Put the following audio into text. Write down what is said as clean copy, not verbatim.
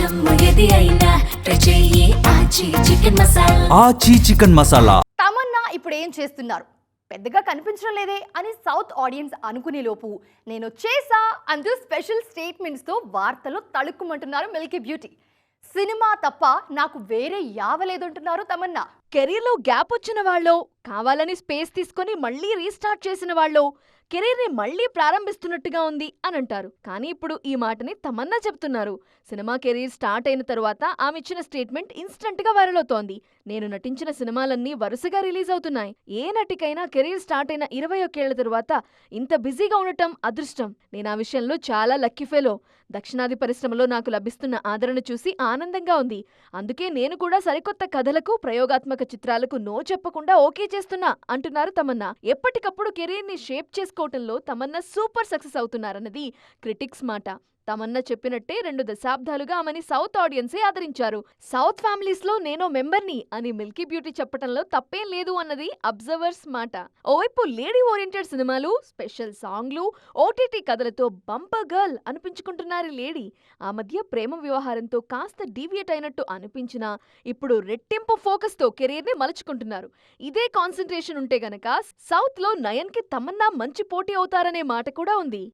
ఏది అయినా ట్రై చెయ్యి ఆచి చికెన్ మసాలా. ఆచి చికెన్ మసాలా. తమన్నా ఇప్పుడు ఏం చేస్తున్నారు, పెద్దగా కనిపించడం లేదే అని సౌత్ ఆడియన్స్ అనుకునే లోపు నేను చేసా అంటూ స్పెషల్ స్టేట్మెంట్స్తో వార్తలు తళుక్కుమంటున్నారు మిల్కీ బ్యూటీ. సినిమా తప్ప నాకు వేరే యావలేదంటున్నారు తమన్నా. కెరీర్లో గ్యాప్ వచ్చిన వాళ్ళు, కావాలని స్పేస్ తీసుకొని మళ్ళీ రీస్టార్ట్ చేసిన వాళ్ళు, కెరీర్ని మళ్ళీ ప్రారంభిస్తున్నట్టుగా ఉంది అని అంటారు. కానీ ఇప్పుడు ఈ మాటని తమన్నా చెప్తున్నారు. సినిమా కెరీర్ స్టార్ట్ అయిన తరువాత ఆమె ఇచ్చిన స్టేట్మెంట్ ఇన్స్టంట్ గా వైరల్ అవుతోంది. నేను నటించిన సినిమాలన్నీ వరుసగా రిలీజ్ అవుతున్నాయి. ఏ నటికైనా కెరీర్ స్టార్ట్ అయిన 21 ఏళ్ల తరువాత ఇంత బిజీగా ఉండటం అదృష్టం. నేను ఆ విషయంలో చాలా లక్కీ ఫెలో. దక్షిణాది పరిశ్రమలో నాకు లభిస్తున్న ఆదరణ చూసి ఆనందంగా ఉంది. అందుకే నేను కూడా సరికొత్త కథలకు, ప్రయోగాత్మక చిత్రాలకు నో చెప్పకుండా ఓకే చేస్తున్నా అంటున్నారు తమన్నా. ఎప్పటికప్పుడు కెరీర్ ని షేప్ చేసుకోవటంలో తమన్నా సూపర్ సక్సెస్ అవుతున్నారన్నది క్రిటిక్స్ మాట. తమన్నా చెప్పినట్టే 2 దశాబ్దాలుగా ఆమెని సౌత్ ఆడియన్సే ఆదరించారు. సౌత్ ఫ్యామిలీస్ లో నేనో మెంబర్ని అని మిల్కీ బ్యూటీ చెప్పటంలో తప్పేం లేదు అన్నది అబ్జర్వర్స్ మాట. ఓవైపు లేడీ ఓరియంటెడ్ సినిమాలు, స్పెషల్ సాంగ్లు, ఓటీటీ కథలతో బంపర్ గర్ల్ అనిపించుకుంటున్నారు లేడీ. ఆ మధ్య ప్రేమ వ్యవహారంతో కాస్త డీవియేట్ అయినట్టు అనిపించినా ఇప్పుడు రెట్టింపు ఫోకస్ తో కెరీర్ ని మలుచుకుంటున్నారు. ఇదే కాన్సంట్రేషన్ ఉంటే గనక సౌత్ లో నయన్ కి తమన్నా మంచి పోటీ అవుతారనే మాట కూడా ఉంది.